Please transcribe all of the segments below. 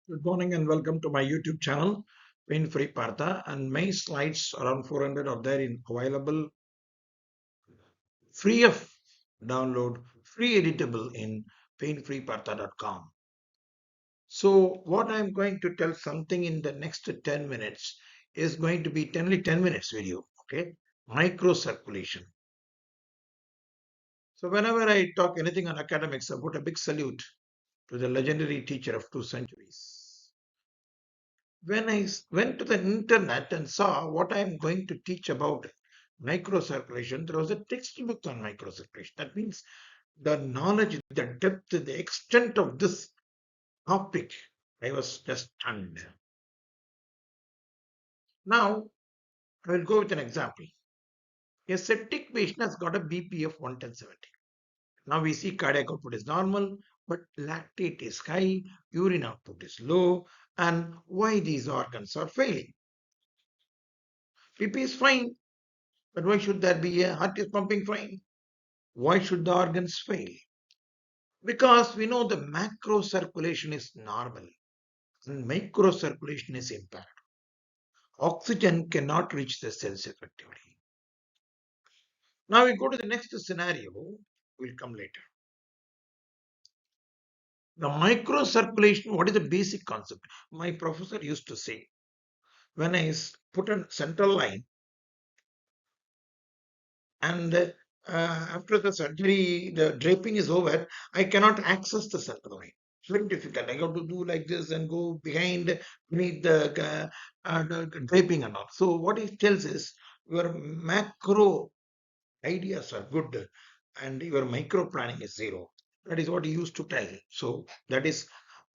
Good morning and welcome to my YouTube channel, Pain Free Partha. And my slides, around 400, are there available free of download, free editable in painfreepartha.com. So, what I'm going to tell something in the next 10 minutes is going to be only 10 minutes video. Okay, microcirculation. So, whenever I talk anything on academics, I put a big salute to the legendary teacher of 2 centuries. When I went to the internet and saw what I am going to teach about microcirculation, there was a textbook on microcirculation. That means the knowledge, the depth, the extent of this topic, I was just stunned. Now, I will go with an example. A septic patient has got a BP of 110/70. Now we see cardiac output is normal, but lactate is high, urine output is low, and why these organs are failing? BP is fine, but why should there be a heart is pumping fine? Why should the organs fail? Because we know the macro circulation is normal and micro circulation is impaired. Oxygen cannot reach the cells effectively. Now we go to the next scenario, will come later. The micro circulation, what is the basic concept? My professor used to say, when I put a central line and after the surgery, the draping is over, I cannot access the central line. It's very difficult. I got to do like this and go beneath the draping and all. So what it tells is your macro ideas are good and your micro planning is zero. That is what he used to tell. So that is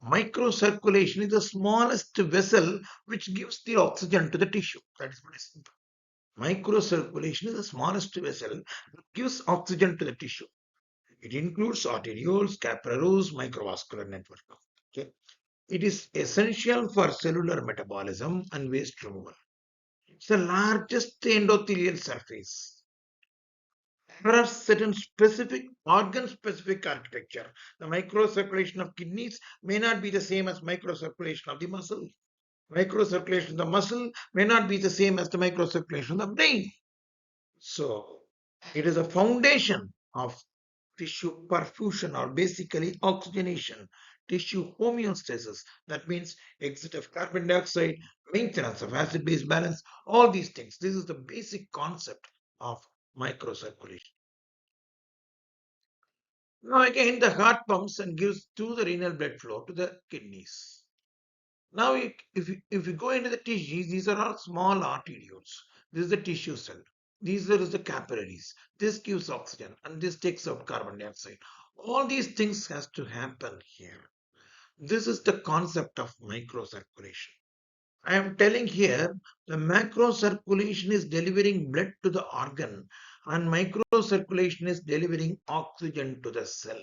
microcirculation is the smallest vessel which gives the oxygen to the tissue. That is what is microcirculation is the smallest vessel that gives oxygen to the tissue. It includes arterioles, capillaries, microvascular network. Okay. It is essential for cellular metabolism and waste removal. It's the largest endothelial surface. There are certain specific organ-specific architecture. The microcirculation of kidneys may not be the same as microcirculation of the muscle. Microcirculation of the muscle may not be the same as the microcirculation of the brain. So it is a foundation of tissue perfusion or basically oxygenation, tissue homeostasis. That means exit of carbon dioxide, maintenance of acid-base balance, all these things. This is the basic concept of microcirculation. Now again, the heart pumps and gives to the renal blood flow to the kidneys. Now, if you go into the tissues, these are all small arterioles. This is the tissue cell. These are the capillaries. This gives oxygen and this takes out carbon dioxide. All these things has to happen here. This is the concept of microcirculation. I am telling here the macrocirculation is delivering blood to the organ and microcirculation is delivering oxygen to the cell.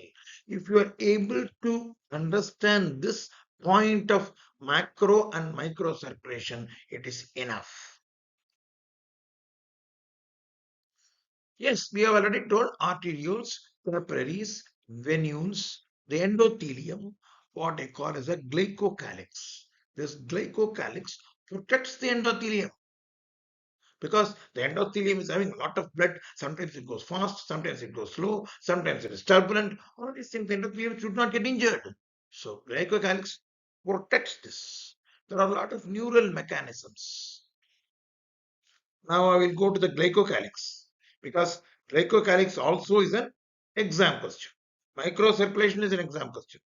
If you are able to understand this point of macro and microcirculation, it is enough. Yes, we have already told arterioles, capillaries, venules, the endothelium, what I call as a glycocalyx. This glycocalyx protects the endothelium because the endothelium is having a lot of blood. Sometimes it goes fast, sometimes it goes slow, sometimes it is turbulent. All these things, the endothelium should not get injured. So glycocalyx protects this. There are a lot of neural mechanisms. Now I will go to the glycocalyx because glycocalyx also is an exam question. Microcirculation is an exam question.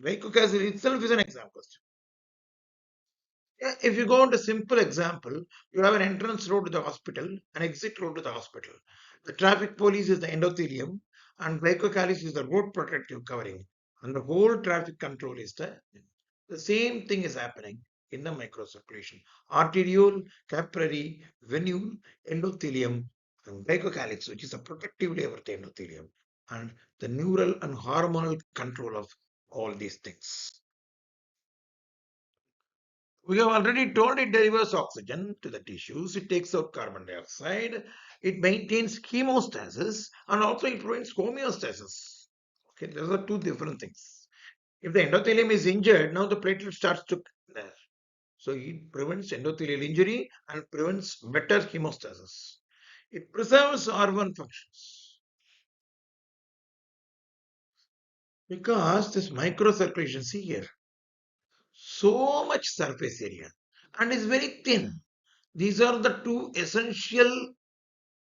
Glycocalyx itself is an exam question. Yeah, if you go into simple example, you have an entrance road to the hospital, an exit road to the hospital. The traffic police is the endothelium, and glycocalyx is the road protective covering, and the whole traffic control is the same thing is happening in the microcirculation. Arteriole, capillary, venule, endothelium, and glycocalyx, which is a protective layer of the endothelium, and the neural and hormonal control of all these things. We have already told it delivers oxygen to the tissues, it takes out carbon dioxide, it maintains hemostasis, and also it prevents homeostasis. Okay, those are two different things. If the endothelium is injured, now the platelet starts to there. So it prevents endothelial injury and prevents better hemostasis. It preserves organ functions because this microcirculation, see here, so much surface area and is very thin. These are the two essential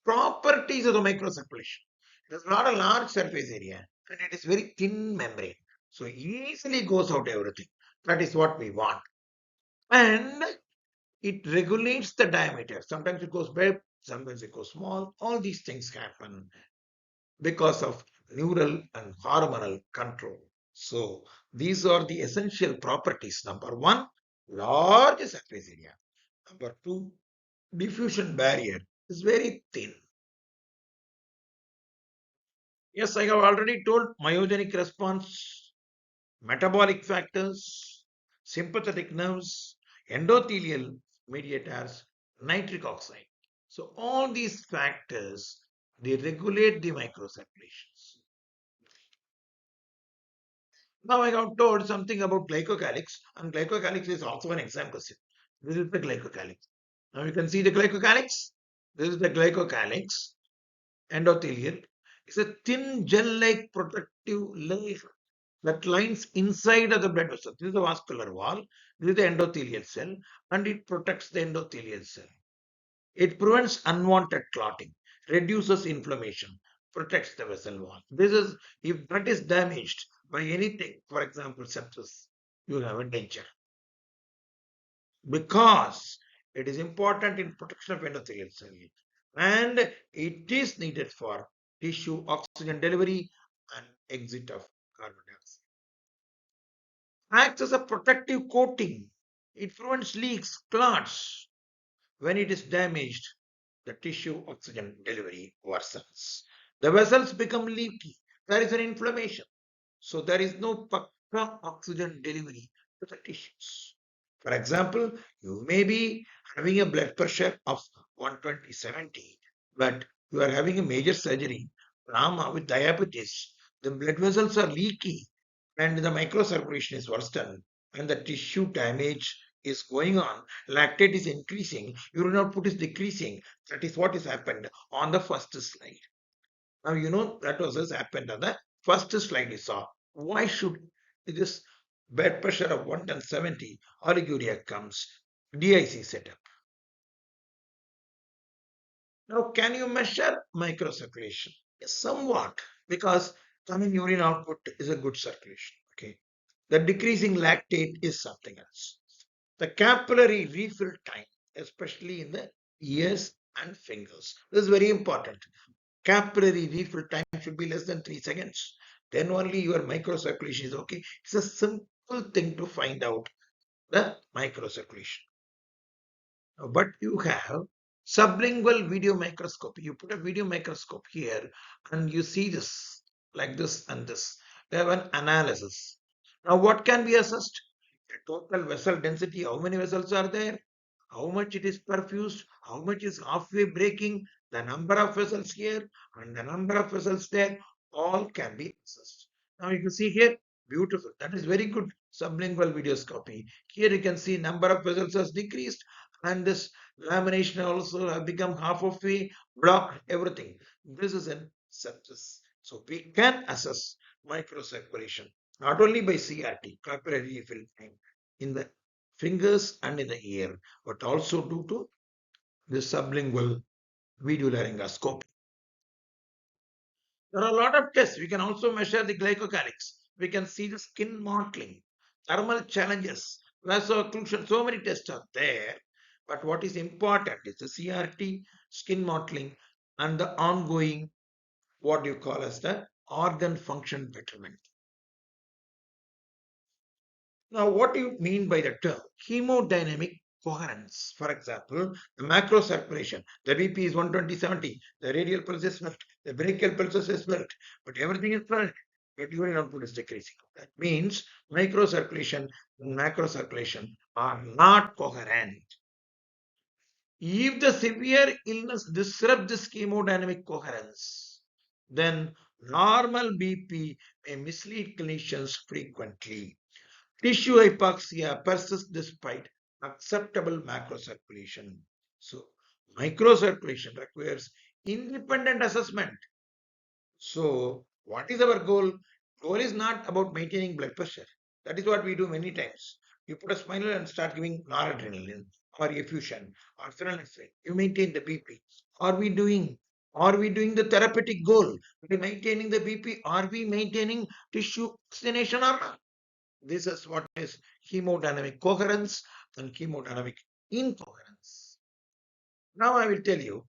properties of the microcirculation. It has not a large surface area and it is very thin membrane. So easily goes out everything. That is what we want. And it regulates the diameter. Sometimes it goes big, sometimes it goes small. All these things happen because of neural and hormonal control. So these are the essential properties. Number one, large surface area. Number two, diffusion barrier is very thin. Yes, I have already told myogenic response, metabolic factors, sympathetic nerves, endothelial mediators, nitric oxide. So all these factors, they regulate the microcirculations. Now I have told something about glycocalyx, and glycocalyx is also an exam question. This is the glycocalyx. Now you can see the glycocalyx. This is the glycocalyx, endothelial. It's a thin gel-like protective layer that lines inside of the blood vessel. This is the vascular wall. This is the endothelial cell, and it protects the endothelial cell. It prevents unwanted clotting, reduces inflammation, protects the vessel wall. This is if that is damaged by anything, for example, sepsis, you have a danger because it is important in protection of endothelial cell and it is needed for tissue oxygen delivery and exit of carbon dioxide. Acts as a protective coating. It prevents leaks, clots. When it is damaged, the tissue oxygen delivery worsens. The vessels become leaky. There is an inflammation. So there is no pakka oxygen delivery to the tissues. For example, you may be having a blood pressure of 120/70, but you are having a major surgery, trauma with diabetes. The blood vessels are leaky and the microcirculation is worsened and the tissue damage is going on. Lactate is increasing, urine output is decreasing. That is what has happened on the first slide. Now, you know that was has happened on the first slide we saw. Why should this blood pressure of 170 oliguria comes? DIC setup. Now, can you measure microcirculation? Yes, somewhat, because common urine output is a good circulation. Okay. The decreasing lactate is something else. The capillary refill time, especially in the ears and fingers. This is very important. Capillary refill time should be less than 3 seconds. Then only your microcirculation is okay. It's a simple thing to find out the microcirculation. But you have sublingual video microscopy. You put a video microscope here and you see this like this and this. They have an analysis. Now, what can be assessed? The total vessel density, how many vessels are there? How much it is perfused, how much is halfway breaking, the number of vessels here and the number of vessels there, all can be assessed. Now you can see here, beautiful. That is very good sublingual videoscopy. Here you can see number of vessels has decreased and this lamination also have become half of way, blocked everything. This is a sepsis. So we can assess microcirculation not only by CRT, capillary refill time, in the fingers and in the ear, but also due to the sublingual video laryngoscopy. There are a lot of tests. We can also measure the glycocalyx. We can see the skin mottling, thermal challenges, vaso-occlusion. So many tests are there. But what is important is the CRT, skin mottling, and the ongoing, what you call as the organ function betterment. Now, what do you mean by the term hemodynamic coherence? For example, the macrocirculation, the BP is 120/70, the radial pulse is felt, the brachial pulse is felt, but everything is felt, but urine output is decreasing. That means microcirculation and macrocirculation are not coherent. If the severe illness disrupts this hemodynamic coherence, then Normal BP may mislead clinicians frequently. Tissue hypoxia persists despite acceptable macrocirculation. So, microcirculation requires independent assessment. So, what is our goal? Goal is not about maintaining blood pressure. That is what we do many times. You put a spinal and start giving noradrenaline or effusion or phenylephrine. You maintain the BP. Are we doing? Are we doing the therapeutic goal? Are we maintaining the BP? Are we maintaining tissue oxygenation or not? This is what is hemodynamic coherence and hemodynamic incoherence. Now I will tell you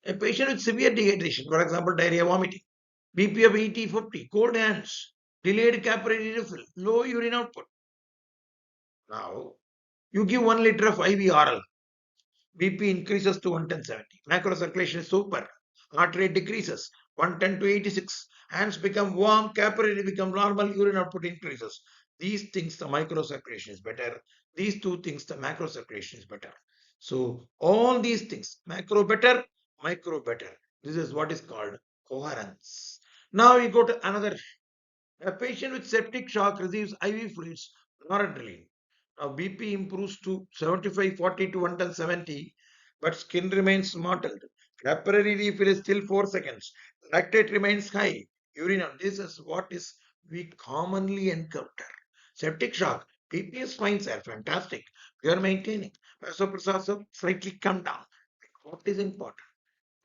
a patient with severe dehydration, for example, diarrhea, vomiting, BP of 80/50, cold hands, delayed capillary refill, low urine output. Now, you give 1 liter of IV oral, BP increases to 110/70. Macrocirculation is super. Heart rate decreases 110 to 86. Hands become warm, capillary become normal, urine output increases. These things, the microcirculation is better. These two things, the macrocirculation is better. So, all these things, macro better, micro better. This is what is called coherence. Now we go to another. A patient with septic shock receives IV fluids, noradrenaline. Now BP improves to 75/40 to 110/70, but skin remains mottled. Capillary refill is still 4 seconds. Lactate remains high. Urine. This is what is we commonly encounter. Septic shock. BP is fine, sir. Fantastic. We are maintaining. Vasopressor slightly come down. What is important?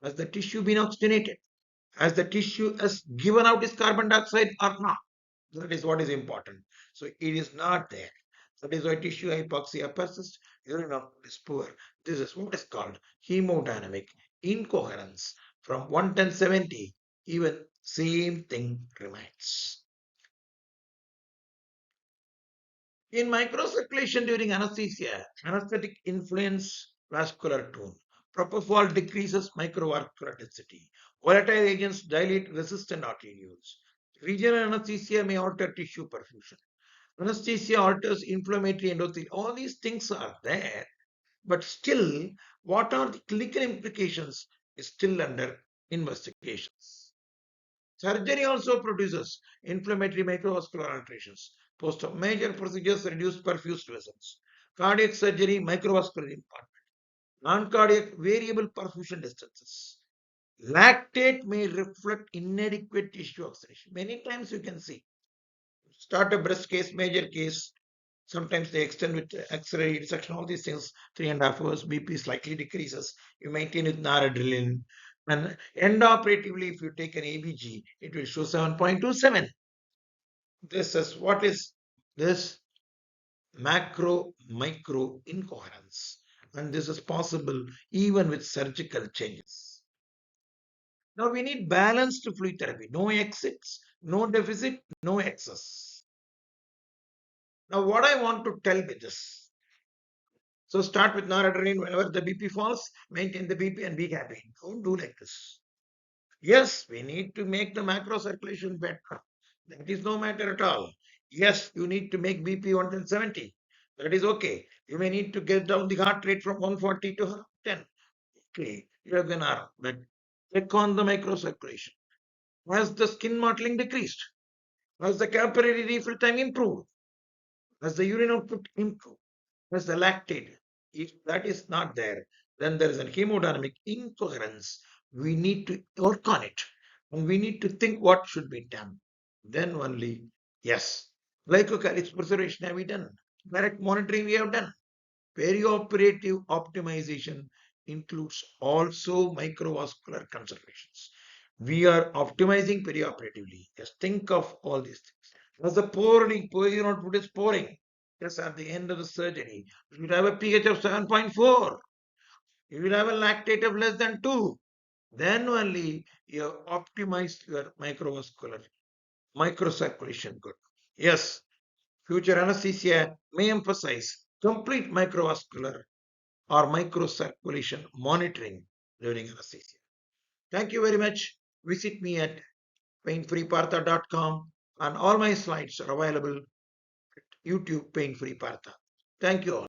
Has the tissue been oxygenated? Has the tissue has given out its carbon dioxide or not? That is what is important. So it is not there. That is why tissue hypoxia persists. Urine output is poor. This is what is called hemodynamic incoherence. From 110/70, even same thing remains. In microcirculation during anesthesia, anesthetic influence vascular tone. Propofol decreases microvascular density. Volatile agents dilate resistant arterioles. Regional anesthesia may alter tissue perfusion. Anesthesia alters inflammatory endothelium. All these things are there, but still, what are the clinical implications is still under investigations. Surgery also produces inflammatory microvascular alterations. Post major procedures reduce perfused vessels. Cardiac surgery, microvascular impact. Non-cardiac variable perfusion distances. Lactate may reflect inadequate tissue oxidation. Many times you can see. Start a breast case, major case. Sometimes they extend with X-ray resection, all these things, 3.5 hours, BP slightly decreases. You maintain with noradrenaline. And end operatively, if you take an ABG, it will show 7.27. This is what is this macro micro incoherence. And this is possible even with surgical changes. Now we need balanced fluid therapy, no exits, no deficit, no excess. Now, what I want to tell with this. So start with noradrenaline whenever the BP falls, maintain the BP and be happy. Don't do like this. Yes, we need to make the macro circulation better. That is no matter at all. Yes, you need to make BP 170. That is okay. You may need to get down the heart rate from 140 to 110. Okay, you are gonna, but check on the microcirculation. Has the skin mottling decreased? Has the capillary refill time improved? Has the urine output improved? Has the lactate? If that is not there, then there is a hemodynamic incoherence. We need to work on it. And we need to think what should be done. Then only, yes. Glycocalyx preservation have we done? Direct monitoring we have done. Perioperative optimization includes also microvascular conservations. We are optimizing perioperatively. Just think of all these things. As the pouring, output is pouring. Yes, at the end of the surgery, you will have a pH of 7.4. You will have a lactate of less than 2. Then only you have optimized your microcirculation good. Yes, future anesthesia may emphasize complete microvascular or microcirculation monitoring during anesthesia. Thank you very much. Visit me at painfreepartha.com and all my slides are available at YouTube Pain Free Partha. Thank you all.